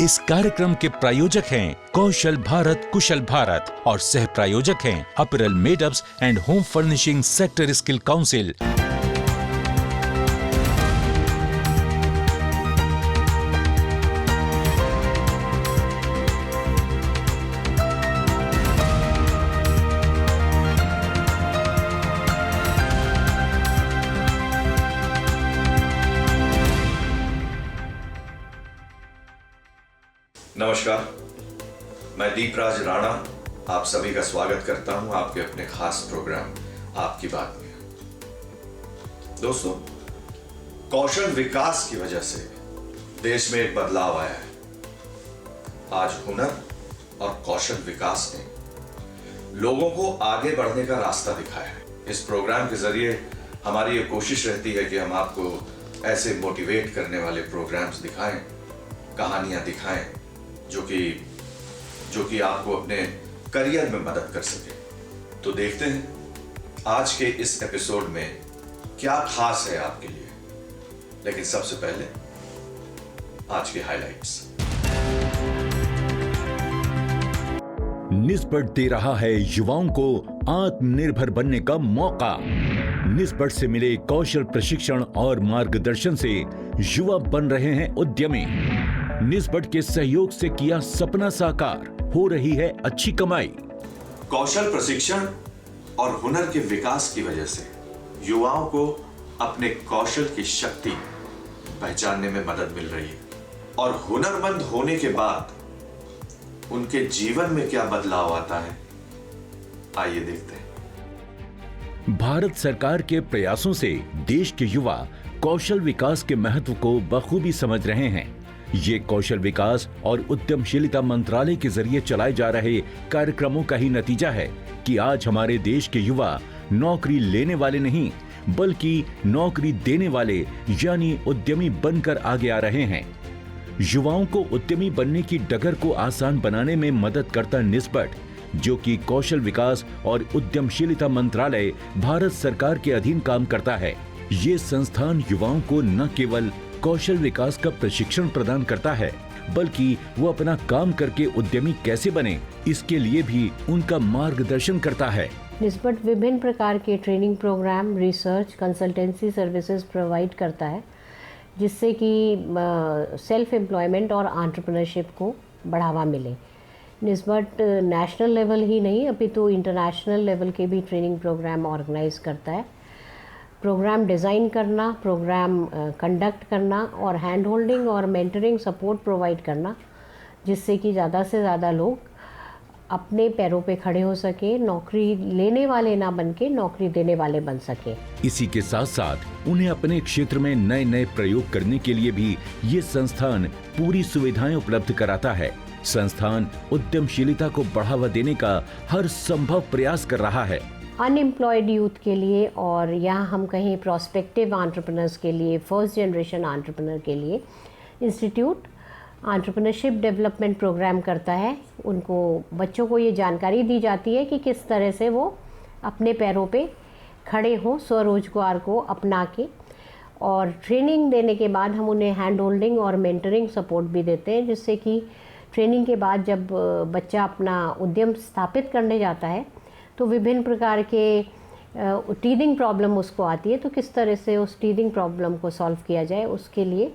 इस कार्यक्रम के प्रायोजक हैं कौशल भारत कुशल भारत और सह प्रायोजक हैं apparel made-ups and home furnishing sector skill council. नमस्कार, मैं दीपराज राणा आप सभी का स्वागत करता हूं आपके अपने खास प्रोग्राम आपकी बात में। दोस्तों, कौशल विकास की वजह से देश में एक बदलाव आया है। आज हुनर और कौशल विकास ने लोगों को आगे बढ़ने का रास्ता दिखाया है। इस प्रोग्राम के जरिए हमारी ये कोशिश रहती है कि हम आपको ऐसे मोटिवेट करने वाले प्रोग्राम्स दिखाएं, कहानियां दिखाएं जो कि आपको अपने करियर में मदद कर सके। तो देखते हैं आज के इस एपिसोड में क्या खास है आपके लिए। लेकिन सबसे पहले आज के हाइलाइट्स। निस्बत दे रहा है युवाओं को आत्मनिर्भर बनने का मौका। निस्बत से मिले कौशल प्रशिक्षण और मार्गदर्शन से युवा बन रहे हैं उद्यमी। निस्बत के सहयोग से किया सपना साकार, हो रही है अच्छी कमाई। कौशल प्रशिक्षण और हुनर के विकास की वजह से युवाओं को अपने कौशल की शक्ति पहचानने में मदद मिल रही है और हुनरमंद होने के बाद उनके जीवन में क्या बदलाव आता है, आइए देखते हैं। भारत सरकार के प्रयासों से देश के युवा कौशल विकास के महत्व को बखूबी समझ रहे हैं। ये कौशल विकास और उद्यमशीलता मंत्रालय के जरिए चलाए जा रहे कार्यक्रमों का ही नतीजा है कि आज हमारे देश के युवा नौकरी लेने वाले नहीं बल्कि नौकरी देने वाले यानी उद्यमी बनकर आगे आ रहे हैं। युवाओं को उद्यमी बनने की डगर को आसान बनाने में मदद करता निस्बत, जो कि कौशल विकास और उद्यमशीलता मंत्रालय भारत सरकार के अधीन काम करता है। ये संस्थान युवाओं को न केवल कौशल विकास का प्रशिक्षण प्रदान करता है बल्कि वो अपना काम करके उद्यमी कैसे बने इसके लिए भी उनका मार्गदर्शन करता है। निस्बत विभिन्न प्रकार के training programme, research, consultancy services provide करता है जिससे कि सेल्फ एम्प्लॉयमेंट और एंटरप्रेन्योरशिप को बढ़ावा मिले। निस्बत नेशनल लेवल ही नहीं अपितु इंटरनेशनल लेवल के भी ट्रेनिंग प्रोग्राम ऑर्गेनाइज करता है। प्रोग्राम डिज़ाइन करना, प्रोग्राम कंडक्ट करना और हैंड होल्डिंग और मेंटरिंग सपोर्ट प्रोवाइड करना जिससे कि ज़्यादा से ज़्यादा लोग अपने पैरों पे खड़े हो सके, नौकरी लेने वाले ना बन के नौकरी देने वाले बन सके। इसी के साथ साथ उन्हें अपने क्षेत्र में नए नए प्रयोग करने के लिए भी ये संस्थान पूरी सुविधाएं उपलब्ध कराता है। संस्थान उद्यमशीलता को बढ़ावा देने का हर संभव प्रयास कर रहा है। अनएम्प्लॉयड यूथ के लिए और यहाँ हम कहें प्रोस्पेक्टिव एंटरप्रेन्योर्स के लिए, फर्स्ट जनरेशन एंटरप्रेन्योर के लिए इंस्टीट्यूट एंटरप्रेन्योरशिप डेवलपमेंट प्रोग्राम करता है। उनको बच्चों को ये जानकारी दी जाती है कि किस तरह से वो अपने पैरों पे खड़े हों, स्वरोजगार को अपना के। और ट्रेनिंग देने के बाद हम उन्हें हैंड होल्डिंग और मेंटरिंग सपोर्ट भी देते हैं जिससे कि ट्रेनिंग के बाद जब बच्चा अपना उद्यम स्थापित करने जाता है तो विभिन्न प्रकार के टीदिंग प्रॉब्लम उसको आती है, तो किस तरह से उस टीदिंग प्रॉब्लम को सॉल्व किया जाए उसके लिए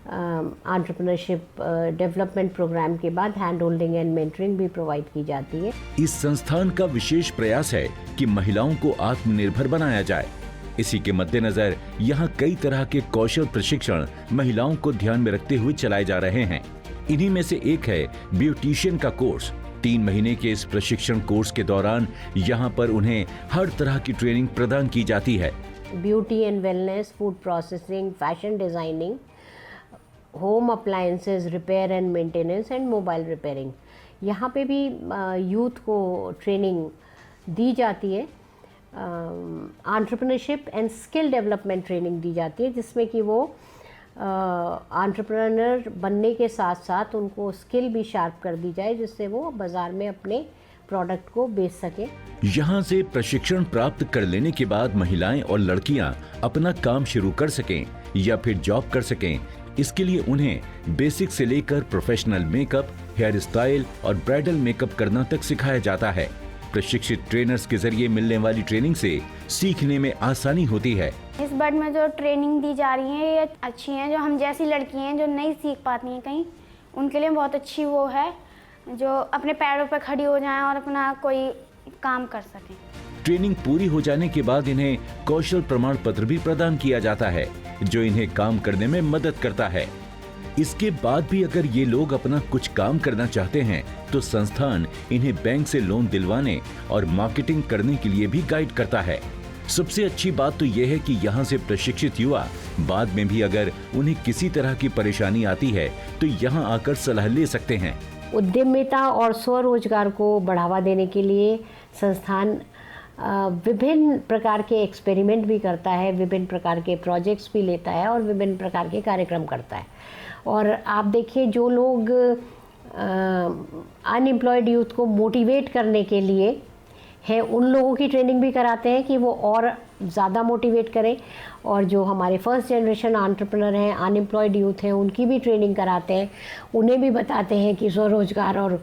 एंटरप्रेन्योरशिप डेवलपमेंट प्रोग्राम के बाद हैंड होल्डिंग एंड मेंटरिंग भी प्रोवाइड की जाती है। इस संस्थान का विशेष प्रयास है कि महिलाओं को आत्मनिर्भर बनाया जाए। इसी के मद्देनजर यहाँ कई तरह के कौशल प्रशिक्षण महिलाओं को ध्यान में रखते हुए चलाए जा रहे हैं। इन्हीं में से एक है ब्यूटिशियन का कोर्स। 3 महीने के इस प्रशिक्षण कोर्स के दौरान यहाँ पर उन्हें हर तरह की ट्रेनिंग प्रदान की जाती है। Beauty and wellness, food processing, fashion designing, home appliances repair and maintenance and mobile repairing, यहाँ पे भी यूथ को ट्रेनिंग दी जाती है। Entrepreneurship and skill development training दी जाती है जिसमें कि वो एंटरप्रेन्योर बनने के साथ साथ उनको स्किल भी शार्प कर दी जाए जिससे वो बाज़ार में अपने प्रोडक्ट को बेच सके। यहाँ से प्रशिक्षण प्राप्त कर लेने के बाद महिलाएं और लड़कियां अपना काम शुरू कर सकें या फिर जॉब कर सकें, इसके लिए उन्हें बेसिक से लेकर प्रोफेशनल मेकअप, हेयर स्टाइल और ब्राइडल मेकअप करना तक सिखाया जाता है। प्रशिक्षित ट्रेनर्स के जरिए मिलने वाली ट्रेनिंग से सीखने में आसानी होती है। इस बर्ड में जो ट्रेनिंग दी जा रही है ये अच्छी है। जो हम जैसी लड़की हैं जो नहीं सीख पाती हैं कहीं, उनके लिए बहुत अच्छी वो है जो अपने पैरों पर खड़ी हो जाएं और अपना कोई काम कर सकें। ट्रेनिंग पूरी हो जाने के बाद इन्हें कौशल प्रमाण पत्र भी प्रदान किया जाता है जो इन्हें काम करने में मदद करता है। इसके बाद भी अगर ये लोग अपना कुछ काम करना चाहते हैं तो संस्थान इन्हें बैंक से लोन दिलवाने और मार्केटिंग करने के लिए भी गाइड करता है। सबसे अच्छी बात तो यह है कि यहाँ से प्रशिक्षित युवा बाद में भी अगर उन्हें किसी तरह की परेशानी आती है तो यहाँ आकर सलाह ले सकते हैं। उद्यमिता और स्वरोजगार को बढ़ावा देने के लिए संस्थान विभिन्न प्रकार के एक्सपेरिमेंट भी करता है, विभिन्न प्रकार के प्रोजेक्ट्स भी लेता है और विभिन्न प्रकार के कार्यक्रम करता है। और आप देखिए जो लोग अनएम्प्लॉयड यूथ को मोटिवेट करने के लिए है उन लोगों की ट्रेनिंग भी कराते हैं कि वो और ज़्यादा मोटिवेट करें, और जो हमारे फर्स्ट जनरेशन एंटरप्रेन्योर हैं, अनएम्प्लॉयड यूथ हैं, उनकी भी ट्रेनिंग कराते हैं। उन्हें भी बताते हैं कि स्वरोजगार और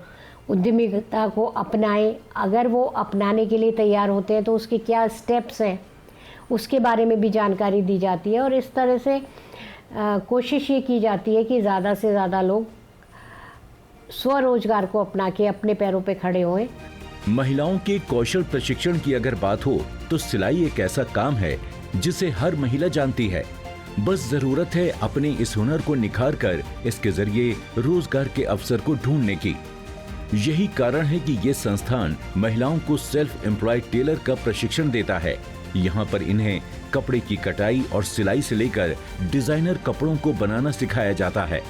उद्यमिता को अपनाएं। अगर वो अपनाने के लिए तैयार होते हैं तो उसके क्या स्टेप्स हैं उसके बारे में भी जानकारी दी जाती है। और इस तरह से कोशिश ये की जाती है कि ज़्यादा से ज़्यादा लोग स्वरोजगार को अपना के अपने पैरों पे खड़े होएं। महिलाओं के कौशल प्रशिक्षण की अगर बात हो तो सिलाई एक ऐसा काम है जिसे हर महिला जानती है। बस जरूरत है अपने इस हुनर को निखार कर इसके जरिए रोजगार के अवसर को ढूंढने की। यही कारण है कि ये संस्थान महिलाओं को सेल्फ एम्प्लॉयड टेलर का प्रशिक्षण देता है। यहाँ पर इन्हें कपड़े की कटाई और सिलाई से लेकर डिजाइनर कपड़ों को बनाना सिखाया जाता है।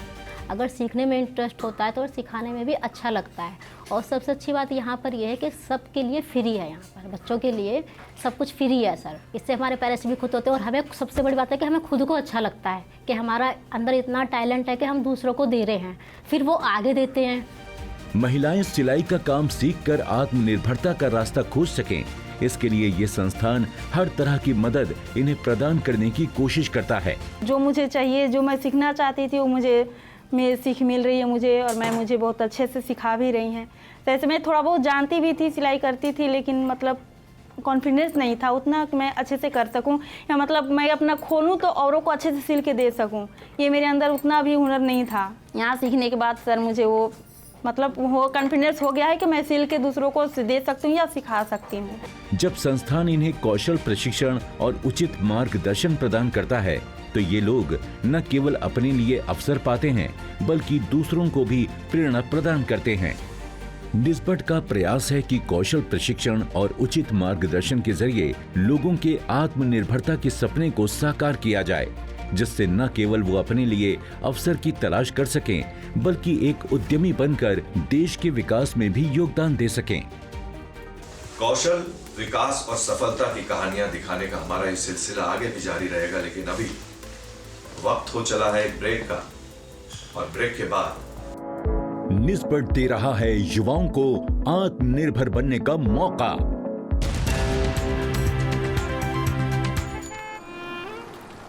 अगर सीखने में इंटरेस्ट होता है तो सिखाने में भी अच्छा लगता है। और सबसे अच्छी बात यहाँ पर यह है कि सबके लिए फ्री है। यहाँ पर बच्चों के लिए सब कुछ फ्री है सर। इससे हमारे पेरेंट्स भी खुश होते हैं और हमें सबसे बड़ी बात है कि हमें खुद को अच्छा लगता है कि हमारा अंदर इतना टैलेंट है कि हम दूसरों को दे रहे हैं, फिर वो आगे देते हैं। महिलाएं सिलाई का काम सीखकर आत्मनिर्भरता का रास्ता खोज सकें, इसके लिए ये संस्थान हर तरह की मदद इन्हें प्रदान करने की कोशिश करता है। जो मुझे चाहिए, जो मैं सीखना चाहती थी, वो मुझे सीख मिल रही है मुझे, और मुझे बहुत अच्छे से सिखा भी रही हैं। तो ऐसे मैं थोड़ा बहुत जानती भी थी, सिलाई करती थी, लेकिन मतलब कॉन्फिडेंस नहीं था उतना कि मैं अच्छे से कर सकूं, या मतलब मैं अपना खोलूं तो औरों को अच्छे से सिल के दे सकूं। ये मेरे अंदर उतना भी हुनर नहीं था। यहाँ सीखने के बाद सर मुझे वो कॉन्फिडेंस हो गया है कि मैं सिल के दूसरों को दे सकती हूँ या सिखा सकती हूँ। जब संस्थान इन्हें कौशल प्रशिक्षण और उचित मार्गदर्शन प्रदान करता है तो ये लोग न केवल अपने लिए अवसर पाते हैं बल्कि दूसरों को भी प्रेरणा प्रदान करते हैं। निस्बट का प्रयास है कि कौशल प्रशिक्षण और उचित मार्गदर्शन के जरिए लोगों के आत्मनिर्भरता के सपने को साकार किया जाए, जिससे न केवल वो अपने लिए अवसर की तलाश कर सकें बल्कि एक उद्यमी बनकर देश के विकास में भी योगदान दे सकें। कौशल विकास और सफलता की कहानियां दिखाने का हमारा ये सिलसिला आगे भी जारी रहेगा, लेकिन अभी वक्त हो चला है एक ब्रेक का, और ब्रेक के बाद निस्बट दे रहा है युवाओं को आत्मनिर्भर बनने का मौका।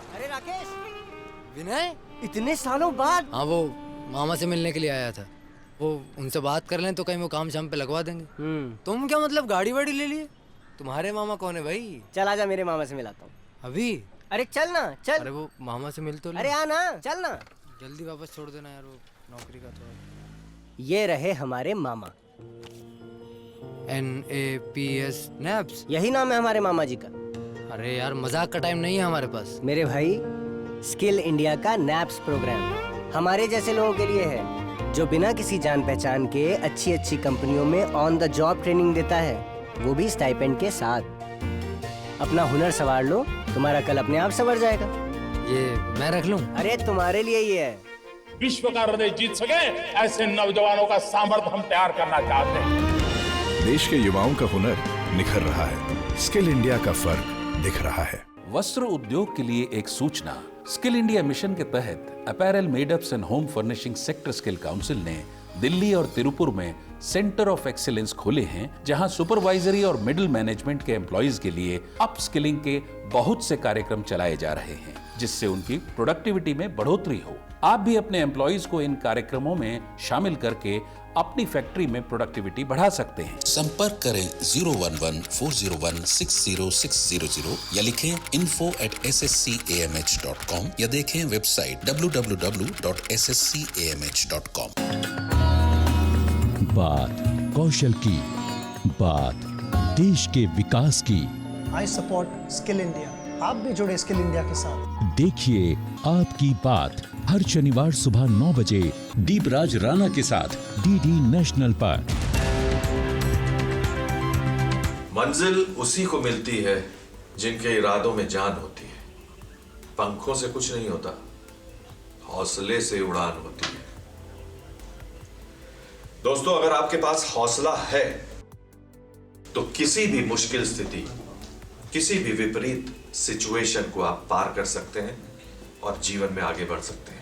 अरे राकेश, विनय, इतने सालों बाद। हाँ, वो मामा से मिलने के लिए आया था। वो उनसे बात कर लें तो कहीं वो काम शाम पे लगवा देंगे। तुम क्या मतलब गाड़ी वाड़ी ले लिए? तुम्हारे मामा कौन है भाई? चल आजा, मेरे मामा से मिलाता हूँ। अभी? अरे चल ना, चल। अरे वो मामा से मिल तो ले। अरे आ ना, चल ना। जल्दी वापस छोड़ देना यार, वो नौकरी का थोड़ा। ये रहे हमारे मामा। NAPS नैप्स, यही नाम है हमारे मामा जी का। अरे यार मजाक का टाइम नहीं है हमारे पास। मेरे भाई, स्किल इंडिया का नैप्स प्रोग्राम हमारे जैसे लोगों के लिए है जो बिना किसी जान पहचान के अच्छी अच्छी कंपनियों में ऑन द जॉब ट्रेनिंग देता है, वो भी स्टाइपेंड के साथ। अपना हुनर संवार लो, तुम्हारा कल अपने आप संवर जाएगा। ये मैं रख लूं? अरे तुम्हारे लिए ही है। विश्व का हृदय जीत सके ऐसे नौजवानों का सामर्थ्य हम तैयार करना चाहते हैं। देश के युवाओं का हुनर निखर रहा है, स्किल इंडिया का फर्क दिख रहा है। वस्त्र उद्योग के लिए एक सूचना। स्किल इंडिया मिशन के तहत apparel, made-ups and home furnishing sector skill council ने दिल्ली और तिरुपुर में सेंटर ऑफ एक्सीलेंस खोले हैं, जहां सुपरवाइजरी और मिडिल मैनेजमेंट के एम्प्लॉइज के लिए अप स्किलिंग के बहुत से कार्यक्रम चलाए जा रहे हैं, जिससे उनकी प्रोडक्टिविटी में बढ़ोतरी हो। आप भी अपने एम्प्लॉइज को इन कार्यक्रमों में शामिल करके अपनी फैक्ट्री में प्रोडक्टिविटी बढ़ा सकते हैं। संपर्क करें 011-401-60600 या लिखें info@sscamh.com या देखें वेबसाइट www.sscamh.com। बात कौशल की, बात देश के विकास की। I support skill India. आप भी जुड़े स्किल इंडिया के साथ। देखिए आपकी बात हर शनिवार सुबह 9 बजे दीपराज राणा के साथ डीडी नेशनल पर। मंजिल उसी को मिलती है जिनके इरादों में जान होती है। पंखों से कुछ नहीं होता, हौसले से उड़ान होती है। दोस्तों, अगर आपके पास हौसला है तो किसी भी मुश्किल स्थिति, किसी भी विपरीत सिचुएशन को आप पार कर सकते हैं और जीवन में आगे बढ़ सकते हैं।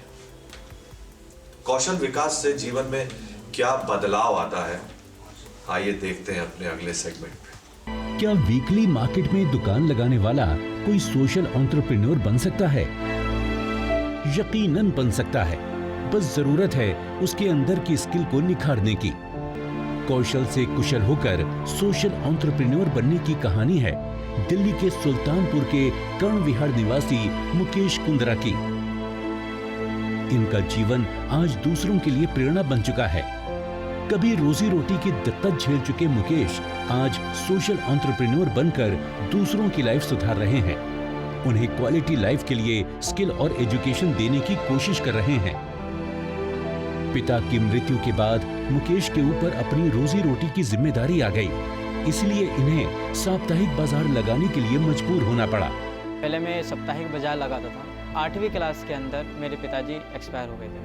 कौशल विकास से जीवन में क्या बदलाव आता है, आइए देखते हैं अपने अगले सेगमेंट में। क्या वीकली मार्केट में दुकान लगाने वाला कोई सोशल एंटरप्रेन्योर बन सकता है? यकीनन बन सकता है, बस जरूरत है उसके अंदर की स्किल को निखारने की। कौशल से कुशल होकर सोशल एंटरप्रेन्योर बनने की कहानी है दिल्ली के सुल्तानपुर के कर्ण विहार निवासी मुकेश कुंद्रा की। इनका जीवन आज दूसरों के लिए प्रेरणा बन चुका है। कभी रोजी रोटी की दिक्कत झेल चुके मुकेश आज सोशल एंटरप्रेन्योर बनकर दूसरों की लाइफ सुधार रहे हैं। उन्हें क्वालिटी लाइफ के लिए स्किल और एजुकेशन देने की कोशिश कर रहे हैं। पिता की मृत्यु के बाद मुकेश के ऊपर अपनी रोजी रोटी की जिम्मेदारी आ गई, इसलिए इन्हें साप्ताहिक बाजार लगाने के लिए मजबूर होना पड़ा। पहले मैं साप्ताहिक बाजार लगाता था। 8वीं क्लास के अंदर मेरे पिताजी एक्सपायर हो गए थे।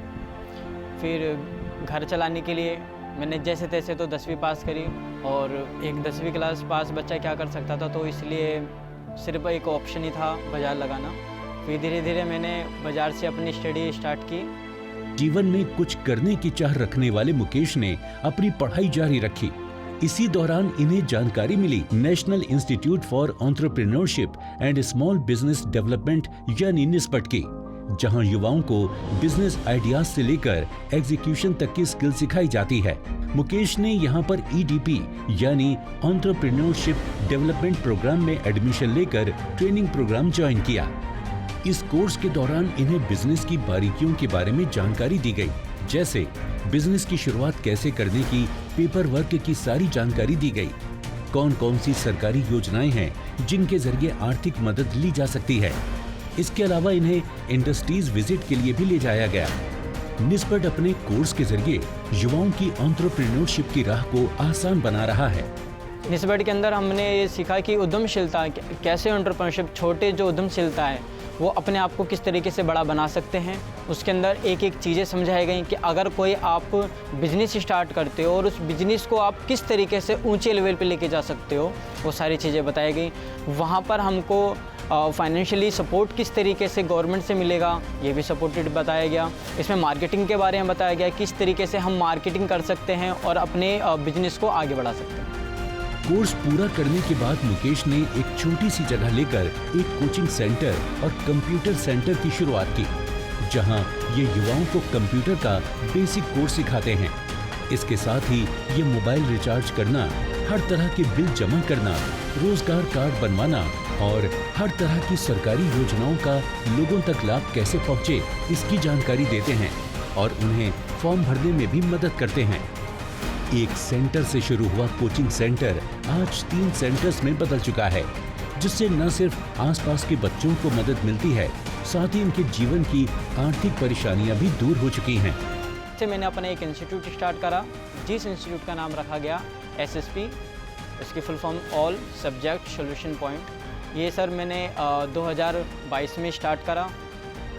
फिर घर चलाने के लिए मैंने जैसे तैसे तो 10वीं पास करी, और एक 10वीं क्लास पास बच्चा क्या कर सकता था, तो इसलिए सिर्फ एक ऑप्शन ही था बाजार लगाना। फिर धीरे धीरे मैंने बाजार से अपनी स्टडी स्टार्ट की। जीवन में कुछ करने की चाह रखने वाले मुकेश ने अपनी पढ़ाई जारी रखी। इसी दौरान इन्हें जानकारी मिली National Institute for Entrepreneurship and Small Business Development यानी निस्पट की, जहां युवाओं को बिजनेस आइडियाज से लेकर एग्जीक्यूशन तक की स्किल सिखाई जाती है। मुकेश ने यहां पर EDP यानी एंटरप्रेन्योरशिप डेवलपमेंट प्रोग्राम में एडमिशन लेकर ट्रेनिंग प्रोग्राम ज्वाइन किया। इस कोर्स के दौरान इन्हें बिजनेस की बारीकियों के बारे में जानकारी दी गई, जैसे बिजनेस की शुरुआत कैसे करने की पेपर वर्क की सारी जानकारी दी गई। कौन कौन सी सरकारी योजनाएं हैं जिनके जरिए आर्थिक मदद ली जा सकती है। इसके अलावा इन्हें इंडस्ट्रीज विजिट के लिए भी ले जाया गया। निस्पट अपने कोर्स के जरिए युवाओं की एंटरप्रेन्योरशिप की राह को आसान बना रहा है। निस्पट के अंदर हमने ये सीखा कि उद्यमशीलता कैसे, एंटरप्रेन्योरशिप, छोटे जो उद्यमशीलता है वो अपने आप को किस तरीके से बड़ा बना सकते हैं। उसके अंदर एक एक चीज़ें समझाई गई कि अगर कोई आप बिजनेस स्टार्ट करते हो और उस बिजनेस को आप किस तरीके से ऊंचे लेवल पे लेके जा सकते हो, वो सारी चीज़ें बताई गई। वहाँ पर हमको फाइनेंशियली सपोर्ट किस तरीके से गवर्नमेंट से मिलेगा, ये भी सपोर्टेड बताया गया। इसमें मार्केटिंग के बारे में बताया गया, किस तरीके से हम मार्केटिंग कर सकते हैं और अपने बिजनेस को आगे बढ़ा सकते हैं। कोर्स पूरा करने के बाद मुकेश ने एक छोटी सी जगह लेकर एक कोचिंग सेंटर और कंप्यूटर सेंटर की शुरुआत की, जहां ये युवाओं को कंप्यूटर का बेसिक कोर्स सिखाते हैं। इसके साथ ही ये मोबाइल रिचार्ज करना, हर तरह के बिल जमा करना, रोजगार कार्ड बनवाना और हर तरह की सरकारी योजनाओं का लोगों तक लाभ कैसे पहुंचे, इसकी जानकारी देते हैं और उन्हें फॉर्म भरने में भी मदद करते हैं। एक सेंटर से शुरू हुआ कोचिंग सेंटर आज 3 सेंटर्स में बदल चुका है, जिससे न सिर्फ आसपास के बच्चों को मदद मिलती है, साथ ही उनके जीवन की आर्थिक परेशानियां भी दूर हो चुकी हैं। से मैंने अपना एक इंस्टीट्यूट स्टार्ट करा, जिस इंस्टीट्यूट का नाम रखा गया SSP, इसकी full form all subject solution point. ये सर मैंने 2022 में स्टार्ट करा।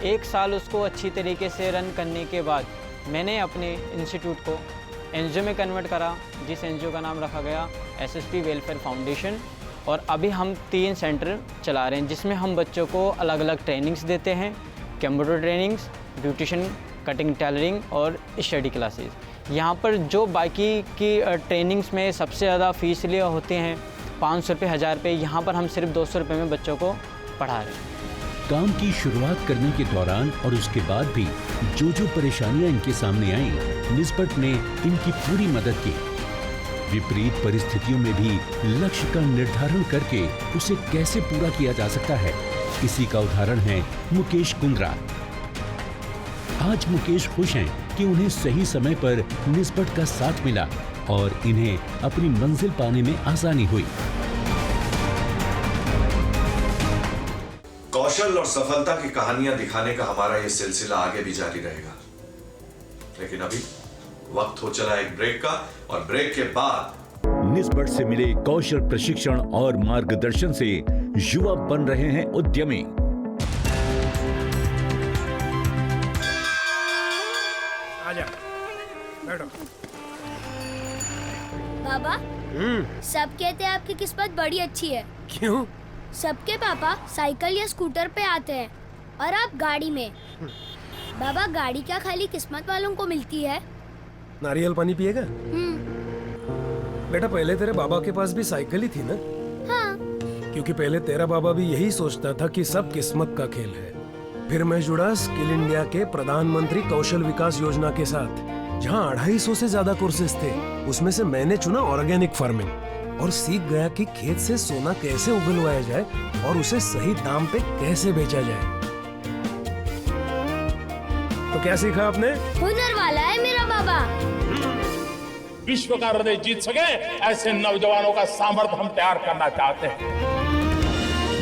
1 साल उसको अच्छी तरीके से रन करने के बाद मैंने अपने इंस्टीट्यूट को NGO में कन्वर्ट करा, जिस NGO का नाम रखा गया SSP वेलफेयर फाउंडेशन। और अभी हम 3 सेंटर चला रहे हैं, जिसमें हम बच्चों को अलग अलग ट्रेनिंग्स देते हैं, computer trainings, beautician, cutting, tailoring और स्टडी क्लासेस। यहाँ पर जो बाकी की ट्रेनिंग्स में सबसे ज़्यादा फीस लिए होते हैं 500 रुपये, 1000 रुपये, यहाँ पर हम सिर्फ 200 रुपये में बच्चों को पढ़ा रहे हैं। काम की शुरुआत करने के दौरान और उसके बाद भी जो परेशानियां इनके सामने आईं, निस्बत ने इनकी पूरी मदद की। विपरीत परिस्थितियों में भी लक्ष्य का निर्धारण करके उसे कैसे पूरा किया जा सकता है, इसी का उदाहरण है मुकेश कुंद्रा। आज मुकेश खुश हैं कि उन्हें सही समय पर निस्बत का साथ मिला और इन्हें अपनी मंजिल पाने में आसानी हुई। कौशल और सफलता की कहानियां दिखाने का हमारा यह सिलसिला आगे भी जारी रहेगा, लेकिन अभी वक्त हो चला एक ब्रेक का, और ब्रेक के बाद निस्बत से मिले कौशल प्रशिक्षण और मार्गदर्शन से युवा बन रहे हैं उद्यमी। आजा, बैठो। बाबा, सब कहते हैं आपकी किस्मत बड़ी अच्छी है। क्यों? सबके पापा साइकिल या स्कूटर पे आते हैं और आप गाड़ी में। बाबा, गाड़ी क्या खाली किस्मत वालों को मिलती है? नारियल पानी पिएगा? बेटा, पहले तेरे बाबा के पास भी साइकिल ही थी ना? हाँ। क्योंकि पहले तेरा बाबा भी यही सोचता था कि सब किस्मत का खेल है। फिर मैं जुड़ा स्किल इंडिया के प्रधानमंत्री कौशल विकास योजना के साथ, जहाँ 250 से ज्यादा कोर्सेज थे। उसमें से मैंने चुना ऑर्गेनिक फार्मिंग और सीख गया कि खेत से सोना कैसे उगलवाया जाए और उसे सही दाम पे कैसे बेचा जाए। तो क्या सीखा आपने? हुनर वाला है मेरा बाबा। विश्व का हृदय जीत सके ऐसे नौजवानों का सामर्थ्य हम तैयार करना चाहते हैं।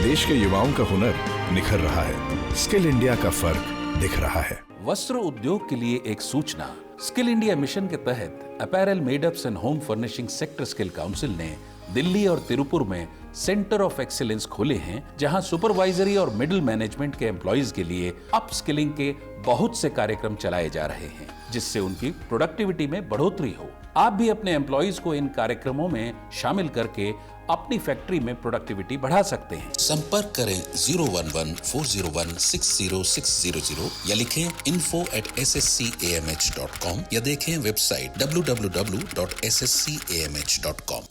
देश के युवाओं का हुनर निखर रहा है, स्किल इंडिया का फर्क दिख रहा है। वस्त्र उद्योग के लिए एक सूचना। स्किल इंडिया मिशन के तहत apparel made-ups and home furnishing sector skill council ने दिल्ली और तिरुपुर में सेंटर ऑफ एक्सीलेंस खोले हैं, जहां सुपरवाइजरी और मिडिल मैनेजमेंट के एम्प्लॉइज के लिए अप स्किलिंग के बहुत से कार्यक्रम चलाए जा रहे हैं, जिससे उनकी प्रोडक्टिविटी में बढ़ोतरी हो। आप भी अपने एम्प्लॉइज को इन कार्यक्रमों में शामिल करके अपनी फैक्ट्री में प्रोडक्टिविटी बढ़ा सकते हैं। संपर्क करें 011-401-60600 या लिखें info@sscamh.com या देखें वेबसाइट www.sscamh.com।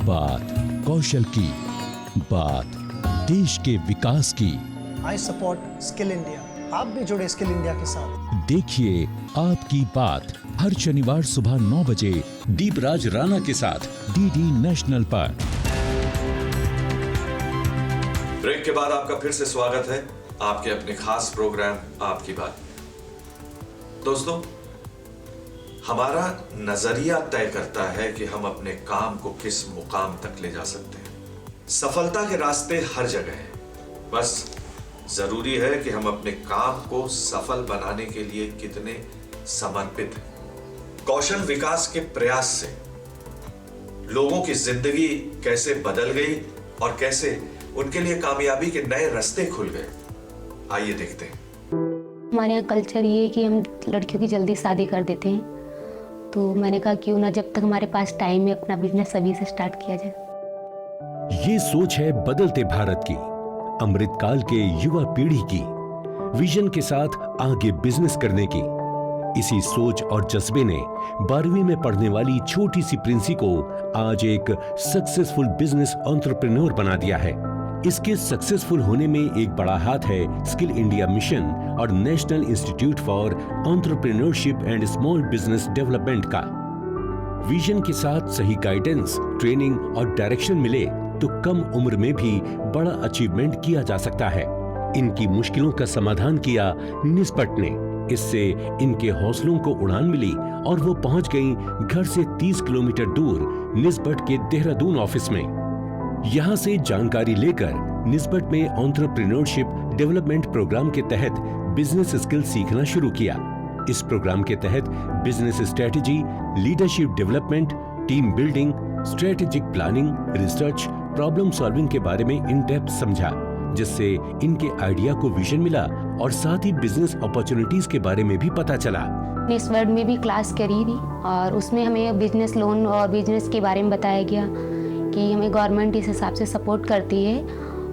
बात कौशल की, बात देश के विकास की। I support skill India. आप भी जुड़े स्किल इंडिया के साथ। देखिए आपकी बात हर शनिवार सुबह 9 बजे दीपराज राणा के साथ डीडी नेशनल पर। ब्रेक के बाद आपका फिर से स्वागत है आपके अपने खास प्रोग्राम आपकी बात। दोस्तों, हमारा नजरिया तय करता है कि हम अपने काम को किस मुकाम तक ले जा सकते हैं। सफलता के रास्ते हर जगह हैं, बस जरूरी है कि हम अपने काम को सफल बनाने के लिए कितने समर्पित हैं। कौशल विकास के प्रयास से लोगों की जिंदगी कैसे बदल गई और कैसे उनके लिए कामयाबी के नए रास्ते खुल गए, आइए देखते हैं। हमारे यहाँ कल्चर ये है कि हम लड़कियों की जल्दी शादी कर देते हैं, तो मैंने कहा क्यों ना जब तक हमारे पास टाइम है अपना बिजनेस अभी से स्टार्ट किया जाए। ये सोच है बदलते भारत की, अमृतकाल के युवा पीढ़ी की, विजन के साथ आगे बिजनेस करने की। इसी सोच और जज्बे ने 12वीं में पढ़ने वाली छोटी सी प्रिंसी को आज एक सक्सेसफुल बिजनेस एंटरप्रेन्योर बना दिया है। इसके सक्सेसफुल होने में एक बड़ा हाथ है स्किल इंडिया मिशन और national Institute for Entrepreneurship and Small Business development का। विजन के साथ सही गाइडेंस, ट्रेनिंग और डायरेक्शन मिले तो कम उम्र में भी बड़ा अचीवमेंट किया जा सकता है। इनकी मुश्किलों का समाधान किया निस्बत ने। इससे इनके हौसलों को उड़ान मिली और वो पहुंच गईं घर से 30 किलोमीटर दूर निस्बत के देहरादून ऑफिस में। यहां से जानकारी लेकर निस्बत में एंटरप्रेन्योरशिप डेवलपमेंट प्रोग्राम के तहत बिजनेस स्किल सीखना शुरू किया। इस प्रोग्राम के तहत business strategy, leadership development, team building, strategic planning, research, problem solving के बारे में इन डेप्थ समझा, जिससे इनके आइडिया को विजन मिला और साथ ही बिजनेस अपॉर्चुनिटीज के बारे में भी पता चला। इस वर्ड में भी क्लास करी थी और उसमें हमें बिजनेस लोन और बिजनेस के बारे में बताया गया कि हमें गवर्नमेंट इस हिसाब से सपोर्ट करती है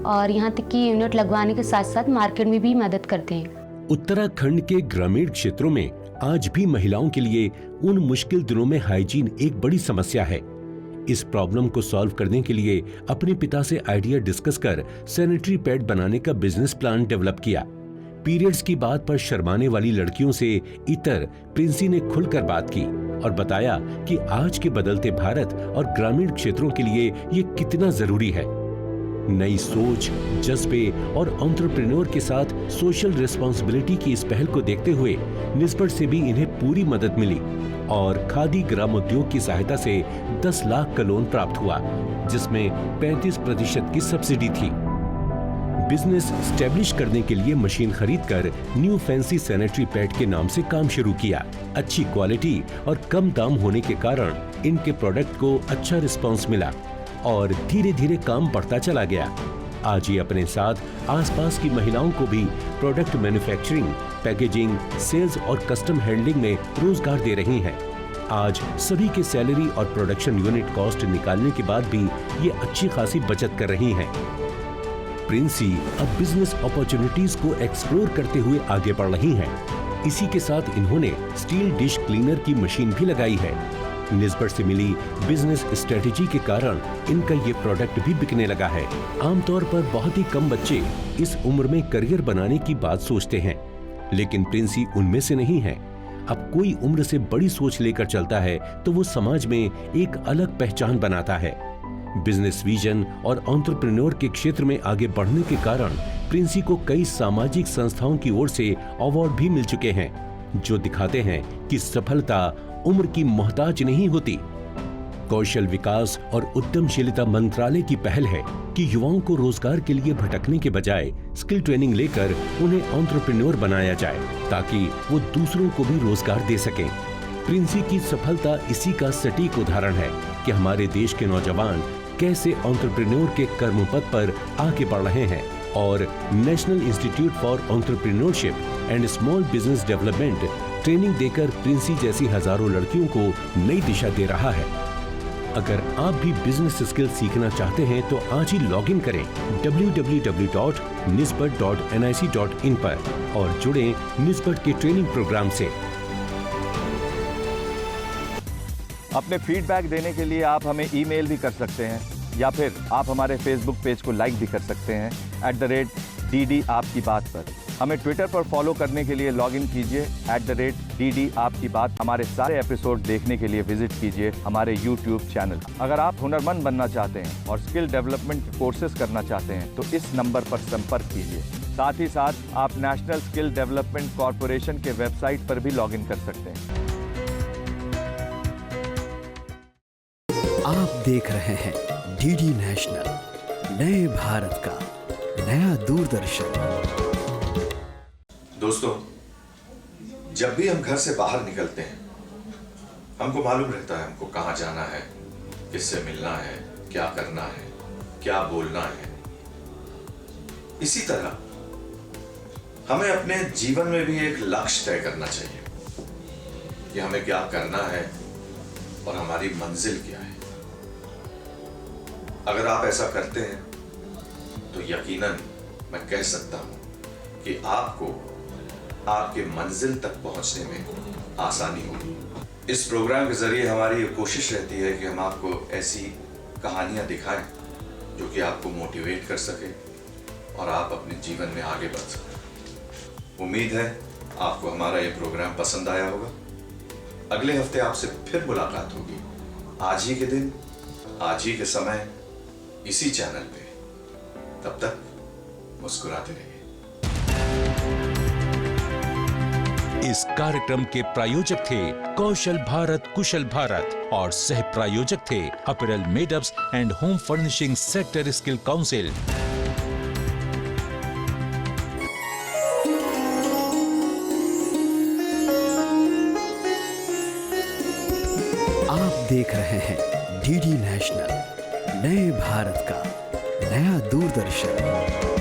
और यहाँ तक कि यूनिट लगवाने के साथ साथ मार्केट में भी मदद करते हैं। उत्तराखंड के ग्रामीण क्षेत्रों में आज भी महिलाओं के लिए उन मुश्किल दिनों में हाइजीन एक बड़ी समस्या है। इस प्रॉब्लम को सॉल्व करने के लिए अपने पिता से आइडिया डिस्कस कर सैनिटरी पैड बनाने का बिजनेस प्लान डेवलप किया। पीरियड्स की बात पर शर्माने वाली लड़कियों से इतर प्रिंसी ने खुलकर बात की और बताया कि आज के बदलते भारत और ग्रामीण क्षेत्रों के लिए ये कितना जरूरी है। नई सोच, जज्बे और एंटरप्रेन्योर के साथ सोशल रिस्पांसिबिलिटी की इस पहल को देखते हुए निस्बत से भी इन्हें पूरी मदद मिली और खादी ग्रामोद्योग की सहायता से 10 लाख का लोन प्राप्त हुआ, जिसमें 35% की सब्सिडी थी। बिजनेस स्टैब्लिश करने के लिए मशीन खरीदकर न्यू फैंसी सैनिटरी पैड के नाम से काम शुरू किया। अच्छी क्वालिटी और कम दाम होने के कारण इनके प्रोडक्ट को अच्छा रिस्पांस मिला और धीरे धीरे काम बढ़ता चला गया। आज ये अपने साथ आसपास की महिलाओं को भी प्रोडक्ट मैन्युफैक्चरिंग, पैकेजिंग, सेल्स और कस्टम हैंडलिंग में रोजगार दे रही हैं। आज सभी के सैलरी और प्रोडक्शन यूनिट कॉस्ट निकालने के बाद भी ये अच्छी खासी बचत कर रही हैं। प्रिंसी अब बिजनेस अपॉर्चुनिटीज को एक्सप्लोर करते हुए आगे बढ़ रही हैं। इसी के साथ इन्होंने स्टील डिश क्लीनर की मशीन भी लगाई है। निस्बत से मिली बिजनेस स्ट्रेटेजी के कारण इनका ये प्रोडक्ट भी बिकने लगा है। आमतौर पर बहुत ही कम बच्चे इस उम्र में करियर बनाने की बात सोचते हैं, लेकिन प्रिंसी उनमें से नहीं है। अब कोई उम्र से बड़ी सोच लेकर चलता है तो वो समाज में एक अलग पहचान बनाता है। बिजनेस विजन और एंटरप्रेन्योर के क्षेत्र में आगे बढ़ने के कारण प्रिंसी को कई सामाजिक संस्थाओं की ओर से अवार्ड भी मिल चुके हैं, जो दिखाते हैं कि सफलता उम्र की मोहताज नहीं होती। कौशल विकास और उद्यमशीलता मंत्रालय की पहल है कि युवाओं को रोजगार के लिए भटकने के बजाय स्किल ट्रेनिंग लेकर उन्हें एंटरप्रेन्योर बनाया जाए, ताकि वो दूसरों को भी रोजगार दे सकें। प्रिंसी की सफलता इसी का सटीक उदाहरण है कि हमारे देश के नौजवान कैसे एंटरप्रेन्योर के कर्मपथ पर आगे बढ़ रहे हैं और national Institute for Entrepreneurship and Small Business development training देकर प्रिंसी जैसी हजारों लड़कियों को नई दिशा दे रहा है। अगर आप भी बिजनेस स्किल सीखना चाहते हैं तो आज ही लॉग इन करें www.nisbat.nic.in पर और जुड़ें निस्बत के ट्रेनिंग प्रोग्राम से। अपने फीडबैक देने के लिए आप हमें ईमेल भी कर सकते हैं या फिर आप हमारे फेसबुक पेज को लाइक भी कर सकते हैं @DD आपकी बात पर। हमें ट्विटर पर फॉलो करने के लिए लॉग इन कीजिए @DD आपकी बात। हमारे सारे एपिसोड देखने के लिए विजिट कीजिए हमारे यूट्यूब चैनल। अगर आप हुनरमंद बनना चाहते हैं और स्किल डेवलपमेंट कोर्सेज करना चाहते हैं तो इस नंबर पर संपर्क कीजिए। साथ ही साथ आप नेशनल स्किल डेवलपमेंट कॉर्पोरेशन के वेबसाइट पर भी लॉग इन कर सकते हैं। आप देख रहे हैं DD नेशनल, नए भारत का नया दूरदर्शन। दोस्तों, जब भी हम घर से बाहर निकलते हैं हमको मालूम रहता है हमको कहाँ जाना है, किससे मिलना है, क्या करना है, क्या बोलना है। इसी तरह हमें अपने जीवन में भी एक लक्ष्य तय करना चाहिए कि हमें क्या करना है और हमारी मंजिल क्या है। अगर आप ऐसा करते हैं तो यकीनन मैं कह सकता हूं कि आपको आपके मंजिल तक पहुंचने में आसानी होगी। इस प्रोग्राम के जरिए हमारी ये कोशिश रहती है कि हम आपको ऐसी कहानियां दिखाएं जो कि आपको मोटिवेट कर सके और आप अपने जीवन में आगे बढ़ सकें। उम्मीद है आपको हमारा ये प्रोग्राम पसंद आया होगा। अगले हफ्ते आपसे फिर मुलाकात होगी, आज ही के दिन, आज ही के समय, इसी चैनल पे। तब तक मुस्कुराते रहिए। इस कार्यक्रम के प्रायोजक थे कौशल भारत कुशल भारत और सह प्रायोजक थे apparel made-ups and home furnishing sector skill council. आप देख रहे हैं DD नेशनल, नए भारत का नया दूरदर्शन।